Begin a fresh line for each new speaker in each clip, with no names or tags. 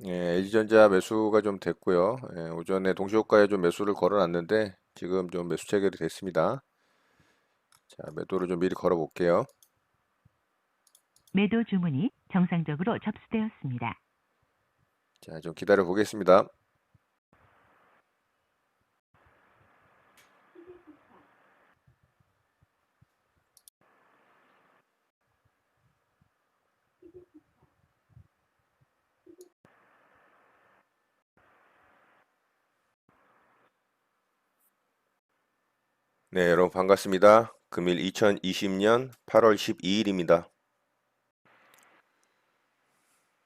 예, LG전자 매수가 좀 됐고요. 예, 오전에 동시호가에 좀 매수를 걸어놨는데 지금 좀 매수 체결이 됐습니다. 자, 매도를 좀 미리 걸어 볼게요.
매도 주문이 정상적으로 접수되었습니다.
자, 좀 기다려 보겠습니다. 네, 여러분 반갑습니다. 금일 2020년 8월 12일입니다.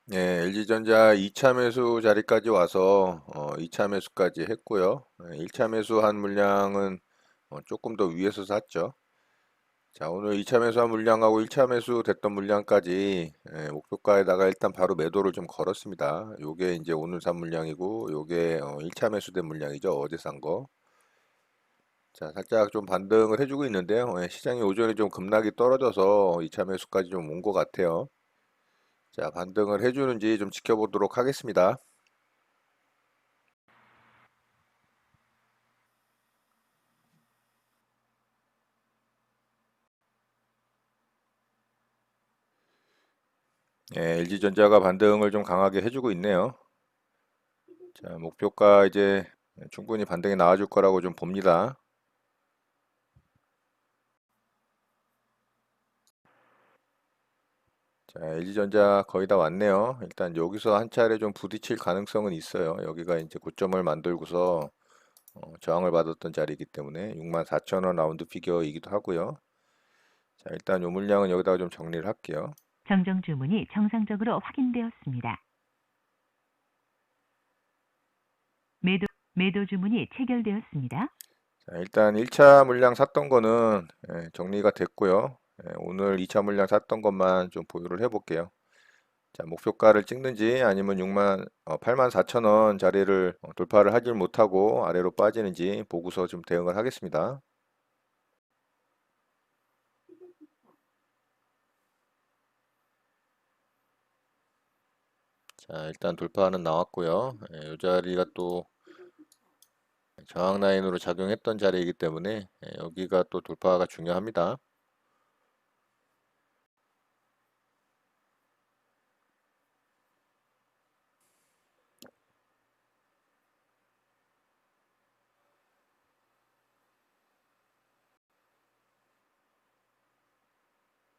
네, LG전자 2차 매수 자리까지 와서 2차 매수까지 했고요. 1차 매수한 물량은 조금 더 위에서 샀죠. 자, 오늘 2차 매수한 물량하고 1차 매수 됐던 물량까지 목표가에다가 일단 바로 매도를 좀 걸었습니다. 요게 이제 오늘 산 물량이고 요게 1차 매수된 물량이죠. 어제 산 거. 자, 살짝 좀 반등을 해주고 있는데요. 시장이 오전에 좀 급락이 떨어져서 2차 매수까지 좀 온 것 같아요. 자, 반등을 해주는지 좀 지켜보도록 하겠습니다. LG전자가 반등을 좀 강하게 해주고 있네요. 자, 목표가 이제 충분히 반등이 나와줄 거라고 좀 봅니다. 자, LG전자 거의 다 왔네요. 일단 여기서 한 차례 좀 부딪힐 가능성은 있어요. 여기가 이제 고점을 만들고서 저항을 받았던 자리이기 때문에 64,000원 라운드 피겨이기도 하고요. 자, 일단 요 물량은 여기다가 좀 정리를 할게요.
정정 주문이 정상적으로 확인되었습니다. 매도, 매도 주문이 체결되었습니다.
자, 일단 1차 물량 샀던 거는 정리가 됐고요. 오늘 2차 물량 샀던 것만 좀 보유를 해볼게요. 자, 목표가를 찍는지 아니면 84,000원 자리를 돌파를 하질 못하고 아래로 빠지는지 보고서 좀 대응을 하겠습니다. 자, 일단 돌파는 나왔고요. 이 자리가 또 저항 라인으로 작용했던 자리이기 때문에 여기가 또 돌파가 중요합니다.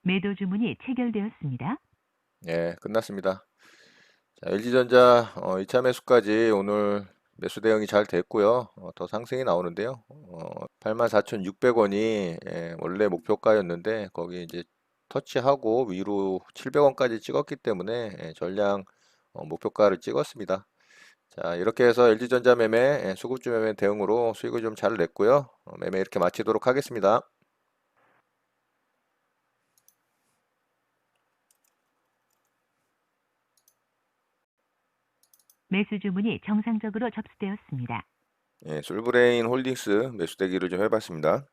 매도 주문이 체결되었습니다.
예, 끝났습니다. 자, LG전자 2차 매수까지 오늘 매수 대응이 잘 됐고요. 더 상승이 나오는데요. 84,600원이 원래 목표가였는데 거기 이제 터치하고 위로 700원까지 찍었기 때문에 전량 목표가를 찍었습니다. 자, 이렇게 해서 LG전자 매매, 수급주 매매 대응으로 수익을 좀 잘 냈고요. 매매 이렇게 마치도록 하겠습니다.
매수 주문이 정상적으로 접수되었습니다.
솔브레인 홀딩스 매수대기를 좀 해봤습니다.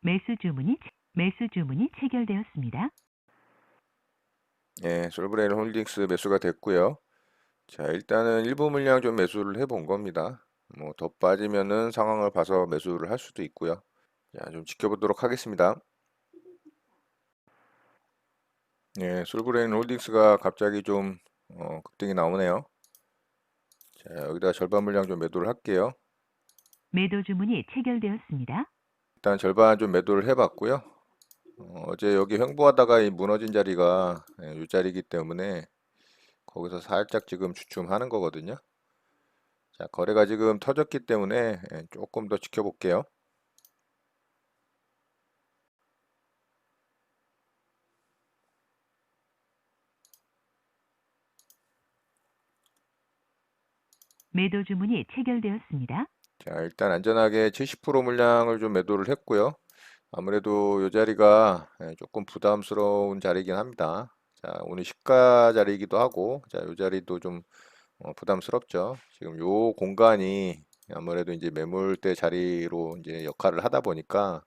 매수 주문이 체결되었습니다.
솔브레인 홀딩스 매수가 됐고요. 자, 일단은 일부 물량 좀 매수를 해본 겁니다. 뭐 더 빠지면은 상황을 봐서 매수를 할 수도 있고요. 자, 좀 지켜보도록 하겠습니다. 솔브레인 홀딩스가 갑자기 좀 급등이 나오네요. 자, 여기다 절반 물량 좀 매도를 할게요.
매도 주문이 체결되었습니다.
일단 절반 좀 매도를 해봤고요. 어제 여기 횡보하다가 이 무너진 자리가 이 자리이기 때문에 거기서 살짝 지금 주춤하는 거거든요. 자, 거래가 지금 터졌기 때문에 조금 더 지켜볼게요.
매도 주문이 체결되었습니다.
자, 일단 안전하게 70% 물량을 좀 매도를 했고요. 아무래도 이 자리가 조금 부담스러운 자리이긴 합니다. 자, 오늘 시가 자리이기도 하고, 자, 이 자리도 좀 부담스럽죠. 지금 요 공간이 아무래도 이제 매물대 자리로 이제 역할을 하다 보니까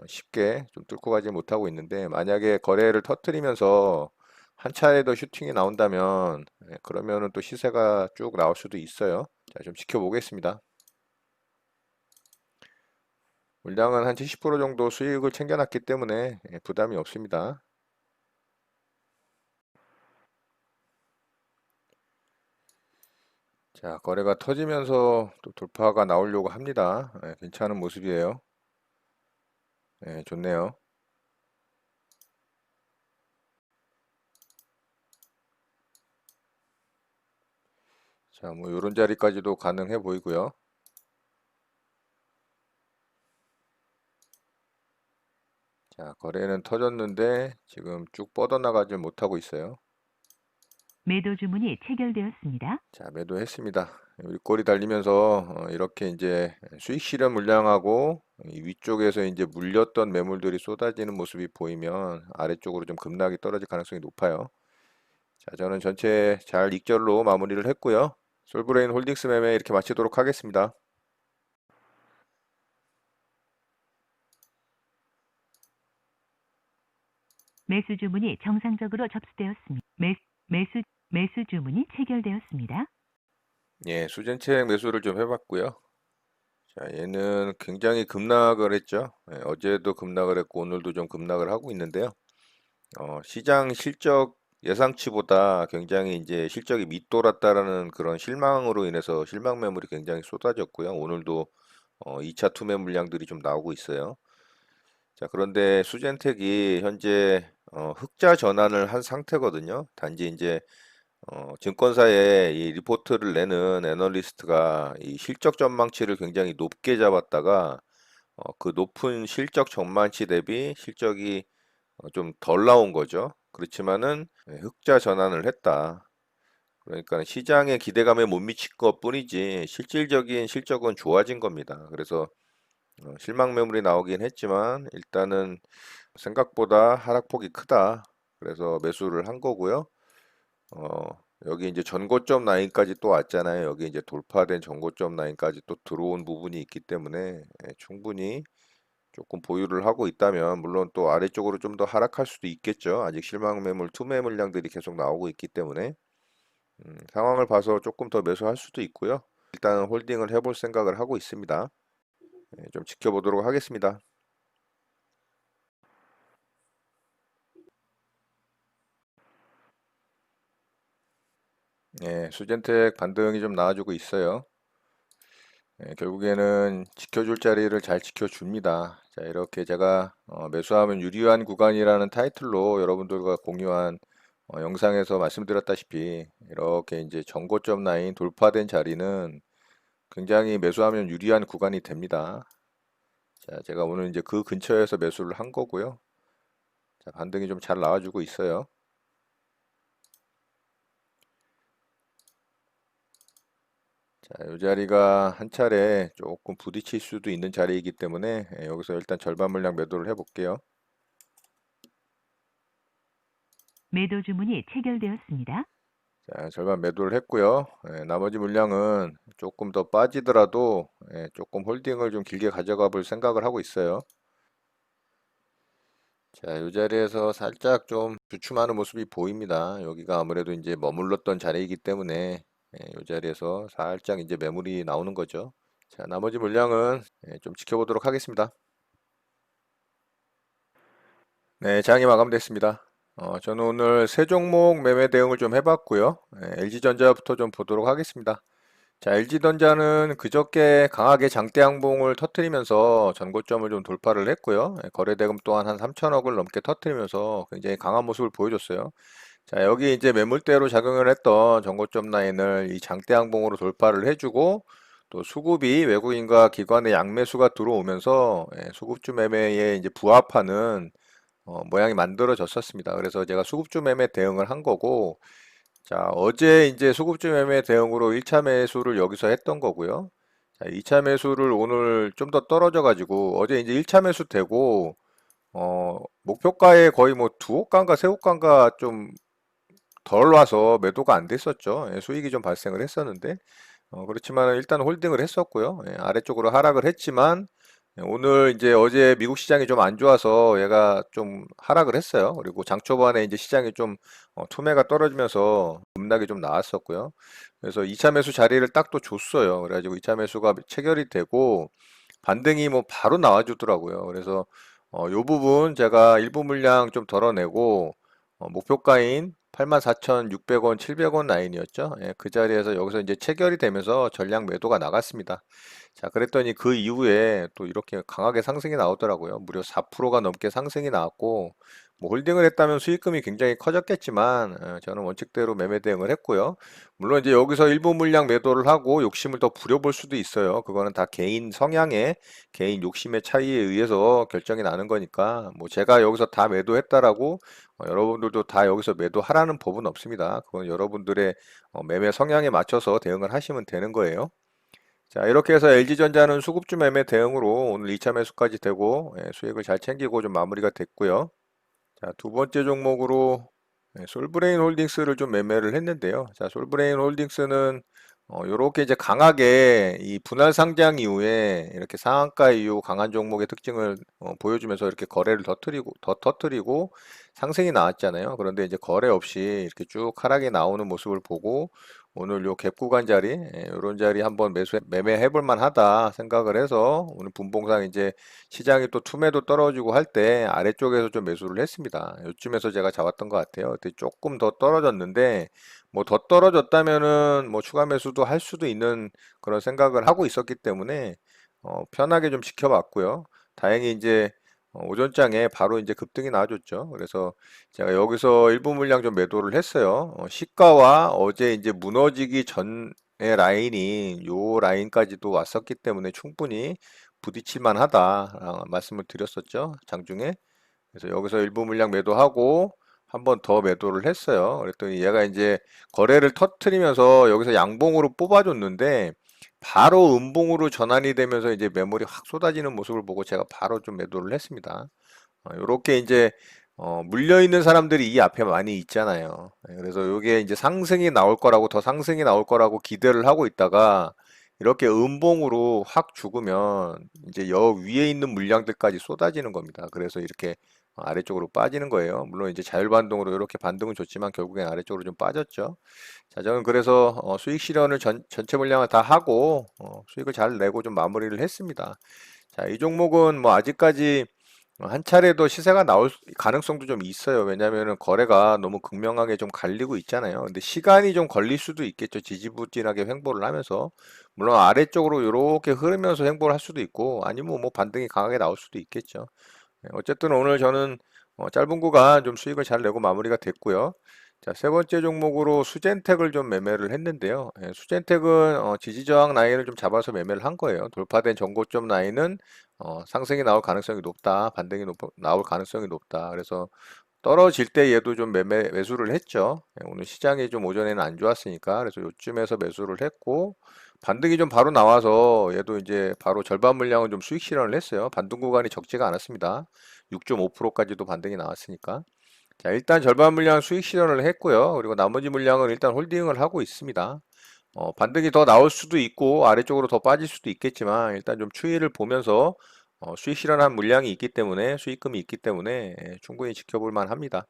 쉽게 좀 뚫고 가지 못하고 있는데 만약에 거래를 터뜨리면서 한 차례 더 슈팅이 나온다면 그러면은 또 시세가 쭉 나올 수도 있어요. 자, 좀 지켜보겠습니다. 물량은 한 70% 정도 수익을 챙겨놨기 때문에 부담이 없습니다. 자, 거래가 터지면서 또 돌파가 나오려고 합니다. 괜찮은 모습이에요. 좋네요. 자, 뭐 이런 자리까지도 가능해 보이고요. 자, 거래는 터졌는데 지금 쭉 뻗어나가지 못하고 있어요.
매도 주문이 체결되었습니다.
자, 매도했습니다. 우리 꼬리 달리면서 이렇게 이제 수익 실현 물량하고 이 위쪽에서 이제 물렸던 매물들이 쏟아지는 모습이 보이면 아래쪽으로 좀 급락이 떨어질 가능성이 높아요. 자, 저는 전체 잘 익절로 마무리를 했고요. 솔브레인 홀딩스 매매 이렇게 마치도록 하겠습니다.
매수 주문이 정상적으로 접수되었습니다. 매수 주문이 체결되었습니다.
예, 수젠책 매수를 좀 해봤고요. 자, 얘는 굉장히 급락을 했죠. 어제도 급락을 했고 오늘도 좀 급락을 하고 있는데요. 시장 실적 예상치보다 굉장히 이제 실적이 밑돌았다라는 그런 실망으로 인해서 실망 매물이 굉장히 쏟아졌고요. 오늘도 2차 투매 물량들이 좀 나오고 있어요. 자, 그런데 수젠텍이 현재 흑자 전환을 한 상태거든요. 단지 이제 증권사에 이 리포트를 내는 애널리스트가 이 실적 전망치를 굉장히 높게 잡았다가 그 높은 실적 전망치 대비 실적이 좀 덜 나온 거죠. 그렇지만은 흑자 전환을 했다. 그러니까 시장의 기대감에 못 미친 것뿐이지 실질적인 실적은 좋아진 겁니다. 그래서 실망 매물이 나오긴 했지만 일단은 생각보다 하락폭이 크다. 그래서 매수를 한 거고요. 어, 여기 이제 전고점 라인까지 또 왔잖아요. 여기 이제 돌파된 전고점 라인까지 또 들어온 부분이 있기 때문에 충분히 조금 보유를 하고 있다면 물론 또 아래쪽으로 좀 더 하락할 수도 있겠죠. 아직 실망 매물, 투매 물량들이 계속 나오고 있기 때문에 상황을 봐서 조금 더 매수할 수도 있고요. 일단은 홀딩을 해볼 생각을 하고 있습니다. 좀 지켜보도록 하겠습니다. 수젠텍 반등이 좀 나와주고 있어요. 결국에는 지켜줄 자리를 잘 지켜줍니다. 자, 이렇게 제가 매수하면 유리한 구간이라는 타이틀로 여러분들과 공유한 영상에서 말씀드렸다시피 이렇게 이제 전고점 라인 돌파된 자리는 굉장히 매수하면 유리한 구간이 됩니다. 자, 제가 오늘 이제 그 근처에서 매수를 한 거고요. 자, 반등이 좀 잘 나와주고 있어요. 자, 이 자리가 한 차례 조금 부딪힐 수도 있는 자리이기 때문에 여기서 일단 절반 물량 매도를 해볼게요.
매도 주문이 체결되었습니다.
자, 절반 매도를 했고요. 나머지 물량은 조금 더 빠지더라도 조금 홀딩을 좀 길게 가져가 볼 생각을 하고 있어요. 자, 이 자리에서 살짝 좀 주춤하는 모습이 보입니다. 여기가 아무래도 이제 머물렀던 자리이기 때문에 이 자리에서 살짝 이제 매물이 나오는 거죠. 자, 나머지 물량은 좀 지켜보도록 하겠습니다. 네, 장이 마감됐습니다. 저는 오늘 세 종목 매매 대응을 좀 해봤고요. LG전자부터 좀 보도록 하겠습니다. 자, LG전자는 그저께 강하게 장대 양봉을 터뜨리면서 전고점을 좀 돌파를 했고요. 거래 대금 또한 한 3천억을 넘게 터뜨리면서 굉장히 강한 모습을 보여줬어요. 자, 여기 이제 매물대로 작용을 했던 전고점 라인을 이 장대 양봉으로 돌파를 해주고 또 수급이 외국인과 기관의 양매수가 들어오면서 수급주 매매에 이제 부합하는 모양이 만들어졌었습니다. 그래서 제가 수급주 매매 대응을 한 거고, 자, 어제 이제 수급주 매매 대응으로 1차 매수를 여기서 했던 거고요. 자, 2차 매수를 오늘 좀 더 떨어져 가지고 어제 이제 1차 매수 되고 목표가에 거의 뭐 두 호가인가 세 호가인가 좀 덜 와서 매도가 안 됐었죠. 수익이 좀 발생을 했었는데 그렇지만 일단 홀딩을 했었고요. 아래쪽으로 하락을 했지만 오늘 이제 어제 미국 시장이 좀 안 좋아서 얘가 좀 하락을 했어요. 그리고 장 초반에 이제 시장이 좀 투매가 떨어지면서 급락이 좀 나왔었고요. 그래서 2차 매수 자리를 딱 또 줬어요. 그래가지고 2차 매수가 체결이 되고 반등이 뭐 바로 나와주더라고요. 그래서 요 부분 제가 일부 물량 좀 덜어내고 목표가인 84,600원, 700원 라인이었죠. 예, 그 자리에서 여기서 이제 체결이 되면서 전량 매도가 나갔습니다. 자, 그랬더니 그 이후에 또 이렇게 강하게 상승이 나오더라고요. 무려 4%가 넘게 상승이 나왔고, 뭐 홀딩을 했다면 수익금이 굉장히 커졌겠지만, 저는 원칙대로 매매 대응을 했고요. 물론 이제 여기서 일부 물량 매도를 하고 욕심을 더 부려볼 수도 있어요. 그거는 다 개인 성향의, 개인 욕심의 차이에 의해서 결정이 나는 거니까, 뭐 제가 여기서 다 매도했다라고 여러분들도 다 여기서 매도하라는 법은 없습니다. 그건 여러분들의 매매 성향에 맞춰서 대응을 하시면 되는 거예요. 자, 이렇게 해서 LG전자는 수급주 매매 대응으로 오늘 2차 매수까지 되고 수익을 잘 챙기고 좀 마무리가 됐고요. 자, 두 번째 종목으로 솔브레인 홀딩스를 좀 매매를 했는데요. 자, 솔브레인 홀딩스는 요렇게 이제 강하게 이 분할 상장 이후에 이렇게 상한가 이후 강한 종목의 특징을 보여주면서 이렇게 거래를 더 터뜨리고 상승이 나왔잖아요. 그런데 이제 거래 없이 이렇게 쭉 하락이 나오는 모습을 보고 오늘 요 갭 구간 자리, 요런 자리 한번 매매해 볼 만하다 생각을 해서 오늘 분봉상 이제 시장이 또 투매도 떨어지고 할 때 아래쪽에서 좀 매수를 했습니다. 요쯤에서 제가 잡았던 것 같아요. 그때 조금 더 떨어졌는데 뭐 더 떨어졌다면은 뭐 추가 매수도 할 수도 있는 그런 생각을 하고 있었기 때문에 편하게 좀 지켜봤고요. 다행히 이제 오전장에 바로 이제 급등이 나와줬죠. 그래서 제가 여기서 일부 물량 좀 매도를 했어요. 시가와 어제 이제 무너지기 전의 라인이 요 라인까지도 왔었기 때문에 충분히 부딪힐 만하다 말씀을 드렸었죠. 장중에. 그래서 여기서 일부 물량 매도하고 한 번 더 매도를 했어요. 그랬더니 얘가 이제 거래를 터트리면서 여기서 양봉으로 뽑아줬는데 바로 음봉으로 전환이 되면서 이제 매물이 확 쏟아지는 모습을 보고 제가 바로 좀 매도를 했습니다. 요렇게 이제 물려 있는 사람들이 이 앞에 많이 있잖아요. 그래서 요게 이제 상승이 나올 거라고 더 상승이 나올 거라고 기대를 하고 있다가 이렇게 음봉으로 확 죽으면 이제 여 위에 있는 물량들까지 쏟아지는 겁니다. 그래서 이렇게 아래쪽으로 빠지는 거예요. 물론 이제 자율반동으로 이렇게 반등은 좋지만 결국엔 아래쪽으로 좀 빠졌죠. 자, 저는 그래서 수익 실현을 전체 물량을 다 하고 수익을 잘 내고 좀 마무리를 했습니다. 자, 이 종목은 뭐 아직까지 한 차례 더 시세가 나올 가능성도 좀 있어요. 왜냐하면 거래가 너무 극명하게 좀 갈리고 있잖아요. 근데 시간이 좀 걸릴 수도 있겠죠. 지지부진하게 횡보를 하면서. 물론 아래쪽으로 이렇게 흐르면서 횡보를 할 수도 있고, 아니면 뭐 반등이 강하게 나올 수도 있겠죠. 어쨌든 오늘 저는 짧은 구간 좀 수익을 잘 내고 마무리가 됐고요. 자, 세 번째 종목으로 수젠텍을 좀 매매를 했는데요. 수젠텍은 지지저항 라인을 좀 잡아서 매매를 한 거예요. 돌파된 전고점 라인은 상승이 나올 가능성이 높다. 나올 가능성이 높다. 그래서 떨어질 때 얘도 좀 매수를 했죠. 오늘 시장이 좀 오전에는 안 좋았으니까 그래서 요쯤에서 매수를 했고 반등이 좀 바로 나와서 얘도 이제 바로 절반 물량은 좀 수익 실현을 했어요. 반등 구간이 적지가 않았습니다. 6.5%까지도 반등이 나왔으니까. 자, 일단 절반 물량 수익 실현을 했고요. 그리고 나머지 물량은 일단 홀딩을 하고 있습니다. 반등이 더 나올 수도 있고 아래쪽으로 더 빠질 수도 있겠지만 일단 좀 추이를 보면서 수익 실현한 물량이 있기 때문에 수익금이 있기 때문에 충분히 지켜볼 만합니다.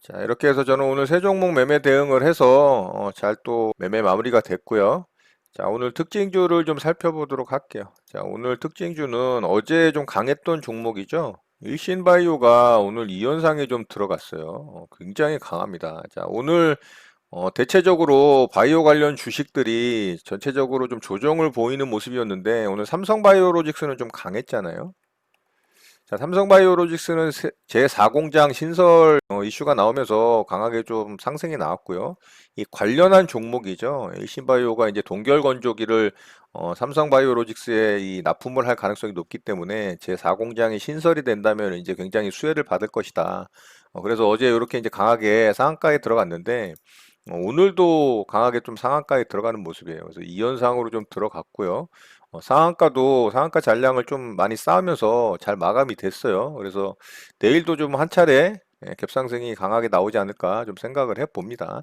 자, 이렇게 해서 저는 오늘 세 종목 매매 대응을 해서 잘 또 매매 마무리가 됐고요. 자, 오늘 특징주를 좀 살펴보도록 할게요. 자, 오늘 특징주는 어제 좀 강했던 종목이죠. 일신바이오가 오늘 2연상에 좀 들어갔어요. 굉장히 강합니다. 자, 오늘 대체적으로 바이오 관련 주식들이 전체적으로 좀 조정을 보이는 모습이었는데 오늘 삼성바이오로직스는 좀 강했잖아요. 자, 삼성바이오로직스는 제4공장 신설 이슈가 나오면서 강하게 좀 상승이 나왔고요. 이 관련한 종목이죠. 일신바이오가 이제 동결건조기를 삼성바이오로직스에 이 납품을 할 가능성이 높기 때문에 제4공장이 신설이 된다면 이제 굉장히 수혜를 받을 것이다. 그래서 어제 이렇게 이제 강하게 상한가에 들어갔는데 오늘도 강하게 좀 상한가에 들어가는 모습이에요. 그래서 2연상으로 좀 들어갔고요. 상한가도 상한가 잔량을 좀 많이 쌓으면서 잘 마감이 됐어요. 그래서 내일도 좀 한 차례 갭상승이 강하게 나오지 않을까 좀 생각을 해봅니다.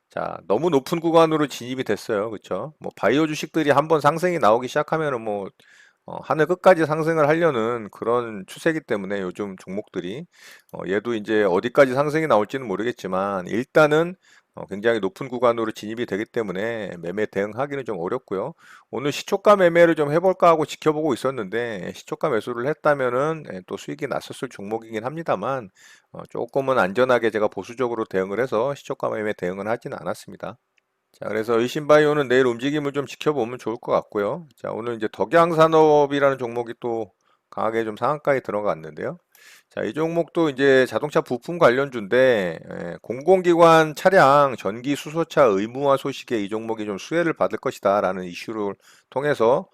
자, 너무 높은 구간으로 진입이 됐어요. 그렇죠? 뭐 바이오 주식들이 한번 상승이 나오기 시작하면은 뭐 하늘 끝까지 상승을 하려는 그런 추세이기 때문에 요즘 종목들이 얘도 이제 어디까지 상승이 나올지는 모르겠지만 일단은 굉장히 높은 구간으로 진입이 되기 때문에 매매 대응하기는 좀 어렵고요. 오늘 시초가 매매를 좀 해볼까 하고 지켜보고 있었는데 시초가 매수를 했다면은 또 수익이 났었을 종목이긴 합니다만 조금은 안전하게 제가 보수적으로 대응을 해서 시초가 매매 대응을 하지는 않았습니다. 자, 그래서 의신바이오는 내일 움직임을 좀 지켜보면 좋을 것 같고요. 자, 오늘 이제 덕양산업이라는 종목이 또 강하게 좀 상한가에 들어갔는데요. 자, 이 종목도 이제 자동차 부품 관련주인데, 공공기관 차량 전기 수소차 의무화 소식에 이 종목이 좀 수혜를 받을 것이다라는 이슈를 통해서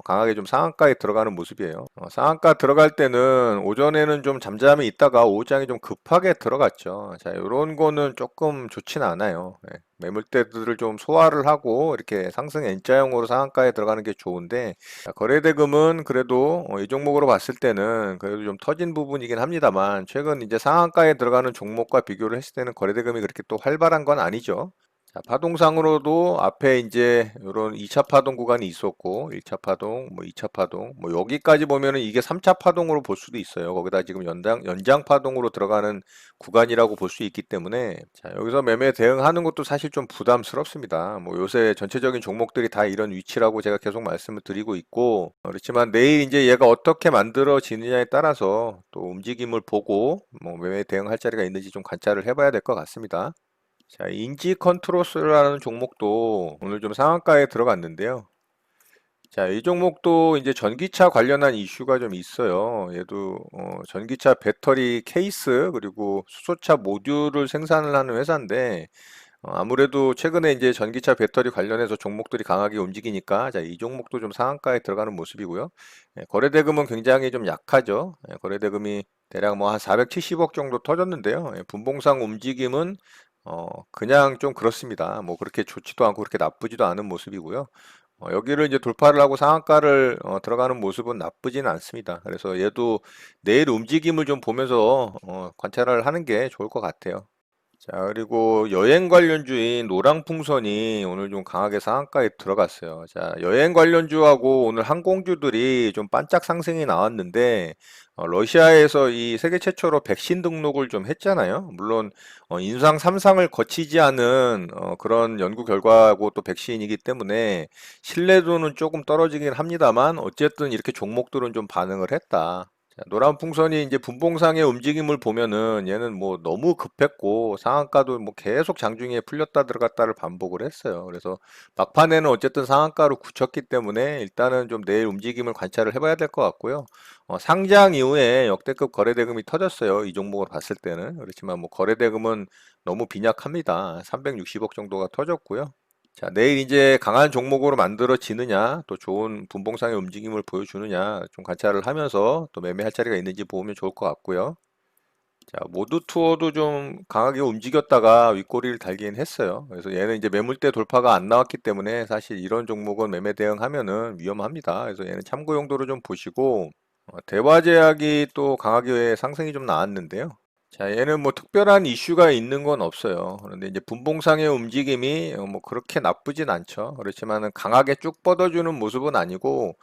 강하게 좀 상한가에 들어가는 모습이에요. 상한가 들어갈 때는 오전에는 좀 잠잠히 있다가 오후장에 좀 급하게 들어갔죠. 자, 이런 거는 조금 좋지는 않아요. 매물대들을 좀 소화를 하고 이렇게 상승 N자형으로 상한가에 들어가는 게 좋은데, 자, 거래대금은 그래도 이 종목으로 봤을 때는 그래도 좀 터진 부분이긴 합니다만 최근 이제 상한가에 들어가는 종목과 비교를 했을 때는 거래대금이 그렇게 또 활발한 건 아니죠. 자, 파동상으로도 앞에 이제 이런 2차 파동 구간이 있었고 1차 파동, 뭐 2차 파동, 뭐 여기까지 보면은 이게 3차 파동으로 볼 수도 있어요. 거기다 지금 연장 파동으로 들어가는 구간이라고 볼 수 있기 때문에 자, 여기서 매매 대응하는 것도 사실 좀 부담스럽습니다. 뭐 요새 전체적인 종목들이 다 이런 위치라고 제가 계속 말씀을 드리고 있고 그렇지만 내일 이제 얘가 어떻게 만들어지느냐에 따라서 또 움직임을 보고 뭐 매매 대응할 자리가 있는지 좀 관찰을 해봐야 될 것 같습니다. 자, 인지 컨트로스라는 종목도 오늘 좀 상한가에 들어갔는데요. 자, 이 종목도 이제 전기차 관련한 이슈가 좀 있어요. 얘도 전기차 배터리 케이스 그리고 수소차 모듈을 생산을 하는 회사인데 아무래도 최근에 이제 전기차 배터리 관련해서 종목들이 강하게 움직이니까 자, 이 종목도 좀 상한가에 들어가는 모습이고요. 거래대금은 굉장히 좀 약하죠. 거래대금이 대략 뭐 한 470억 정도 터졌는데요. 분봉상 움직임은 그냥 좀 그렇습니다. 뭐 그렇게 좋지도 않고 그렇게 나쁘지도 않은 모습이고요. 여기를 이제 돌파를 하고 상한가를 들어가는 모습은 나쁘지는 않습니다. 그래서 얘도 내일 움직임을 좀 보면서 관찰을 하는 게 좋을 것 같아요. 자, 그리고 여행 관련주인 노랑풍선이 오늘 좀 강하게 상한가에 들어갔어요. 자, 여행 관련주하고 오늘 항공주들이 좀 반짝 상승이 나왔는데, 러시아에서 이 세계 최초로 백신 등록을 좀 했잖아요. 물론, 인상 3상을 거치지 않은 그런 연구 결과고 또 백신이기 때문에 신뢰도는 조금 떨어지긴 합니다만, 어쨌든 이렇게 종목들은 좀 반응을 했다. 자, 노란 풍선이 이제 분봉상의 움직임을 보면은 얘는 뭐 너무 급했고 상한가도 뭐 계속 장중에 풀렸다 들어갔다를 반복을 했어요. 그래서 막판에는 어쨌든 상한가로 굳혔기 때문에 일단은 좀 내일 움직임을 관찰을 해봐야 될 것 같고요. 상장 이후에 역대급 거래대금이 터졌어요. 이 종목을 봤을 때는. 그렇지만 뭐 거래대금은 너무 빈약합니다. 360억 정도가 터졌고요. 자, 내일 이제 강한 종목으로 만들어지느냐, 또 좋은 분봉상의 움직임을 보여주느냐, 좀 관찰을 하면서 또 매매할 자리가 있는지 보면 좋을 것 같고요. 자, 모두 투어도 좀 강하게 움직였다가 윗꼬리를 달긴 했어요. 그래서 얘는 이제 매물대 돌파가 안 나왔기 때문에 사실 이런 종목은 매매 대응하면은 위험합니다. 그래서 얘는 참고 용도로 좀 보시고, 대화제약이 또 강하게 상승이 좀 나왔는데요. 자, 얘는 뭐 특별한 이슈가 있는 건 없어요. 그런데 이제 분봉상의 움직임이 뭐 그렇게 나쁘진 않죠. 그렇지만은 강하게 쭉 뻗어주는 모습은 아니고,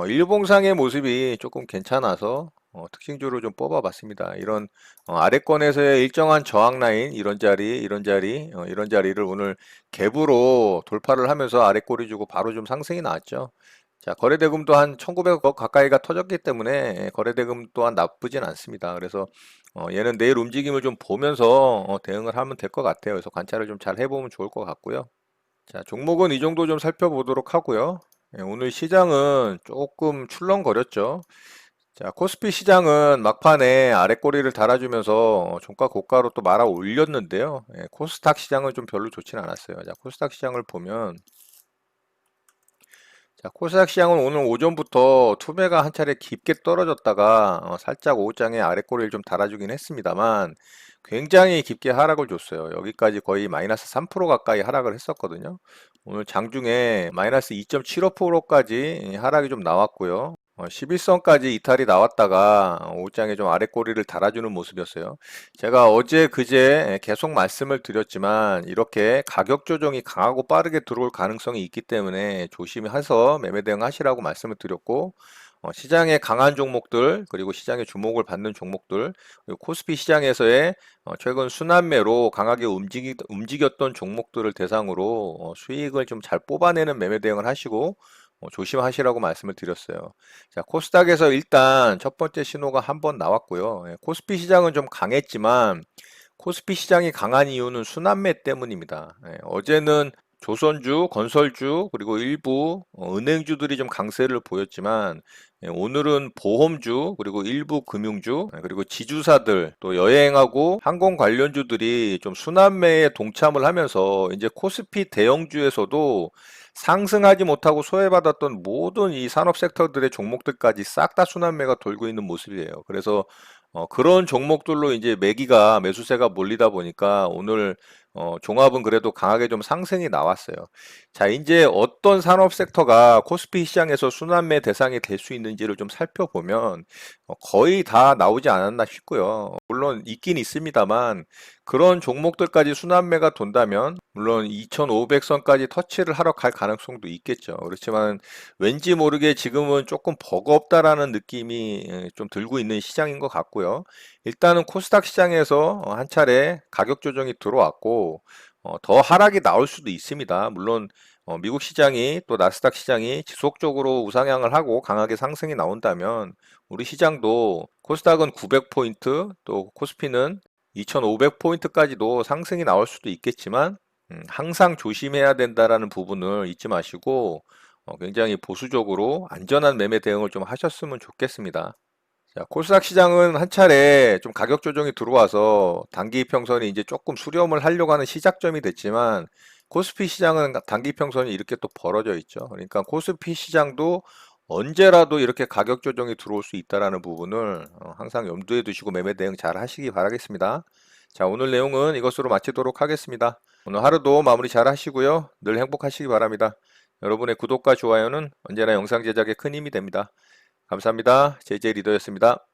일봉상의 모습이 조금 괜찮아서 특징주로 좀 뽑아봤습니다. 이런 아래권에서의 일정한 저항 라인, 이런 자리, 이런 자리, 이런 자리를 오늘 갭으로 돌파를 하면서 아래 꼬리 주고 바로 좀 상승이 나왔죠. 자, 거래대금도 한 1,900억 가까이가 터졌기 때문에 거래대금 또한 나쁘진 않습니다. 그래서 얘는 내일 움직임을 좀 보면서 대응을 하면 될 것 같아요. 그래서 관찰을 좀 잘 해보면 좋을 것 같고요. 자, 종목은 이 정도 좀 살펴보도록 하고요. 오늘 시장은 조금 출렁거렸죠. 자, 코스피 시장은 막판에 아랫꼬리를 달아주면서 종가 고가로 또 말아 올렸는데요. 코스닥 시장은 좀 별로 좋지는 않았어요. 자, 코스닥 시장을 보면 자, 코스닥 시장은 오늘 오전부터 투매가 한 차례 깊게 떨어졌다가 살짝 오후장에 아랫꼬리를 좀 달아주긴 했습니다만 굉장히 깊게 하락을 줬어요. 여기까지 거의 마이너스 3% 가까이 하락을 했었거든요. 오늘 장중에 마이너스 2.75%까지 하락이 좀 나왔고요. 11선까지 이탈이 나왔다가 오후장에 좀 아랫꼬리를 달아주는 모습이었어요. 제가 어제 그제 계속 말씀을 드렸지만 이렇게 가격 조정이 강하고 빠르게 들어올 가능성이 있기 때문에 조심해서 매매 대응하시라고 말씀을 드렸고 시장에 강한 종목들, 그리고 시장의 주목을 받는 종목들, 그리고 코스피 시장에서의 최근 순환매로 강하게 움직였던 종목들을 대상으로 수익을 좀 잘 뽑아내는 매매 대응을 하시고 조심하시라고 말씀을 드렸어요. 자, 코스닥에서 일단 첫 번째 신호가 한번 나왔고요. 예, 코스피 시장은 좀 강했지만 코스피 시장이 강한 이유는 순환매 때문입니다. 예, 어제는 조선주, 건설주, 그리고 일부 은행주들이 좀 강세를 보였지만 오늘은 보험주, 그리고 일부 금융주, 그리고 지주사들, 또 여행하고 항공 관련주들이 좀 순환매에 동참을 하면서 이제 코스피 대형주에서도 상승하지 못하고 소외받았던 모든 이 산업 섹터들의 종목들까지 싹 다 순환매가 돌고 있는 모습이에요. 그래서 그런 종목들로 이제 매수세가 몰리다 보니까 오늘 종합은 그래도 강하게 좀 상승이 나왔어요. 자, 이제 어떤 산업 섹터가 코스피 시장에서 순환매 대상이 될 수 있는지를 좀 살펴보면 거의 다 나오지 않았나 싶고요. 물론 있긴 있습니다만 그런 종목들까지 순환매가 돈다면 물론 2500선까지 터치를 하러 갈 가능성도 있겠죠. 그렇지만 왠지 모르게 지금은 조금 버겁다라는 느낌이 좀 들고 있는 시장인 것 같고요. 일단은 코스닥 시장에서 한 차례 가격 조정이 들어왔고 더 하락이 나올 수도 있습니다. 물론 미국 시장이 또 나스닥 시장이 지속적으로 우상향을 하고 강하게 상승이 나온다면 우리 시장도 코스닥은 900포인트 또 코스피는 2500포인트까지도 상승이 나올 수도 있겠지만 항상 조심해야 된다라는 부분을 잊지 마시고 굉장히 보수적으로 안전한 매매 대응을 좀 하셨으면 좋겠습니다. 자, 코스닥 시장은 한 차례 좀 가격 조정이 들어와서 단기 평선이 이제 조금 수렴을 하려고 하는 시작점이 됐지만 코스피 시장은 단기 평선이 이렇게 또 벌어져 있죠. 그러니까 코스피 시장도 언제라도 이렇게 가격 조정이 들어올 수 있다라는 부분을 항상 염두에 두시고 매매 대응 잘 하시기 바라겠습니다. 자, 오늘 내용은 이것으로 마치도록 하겠습니다. 오늘 하루도 마무리 잘 하시고요. 늘 행복하시기 바랍니다. 여러분의 구독과 좋아요는 언제나 영상 제작에 큰 힘이 됩니다. 감사합니다. JJ 리더였습니다.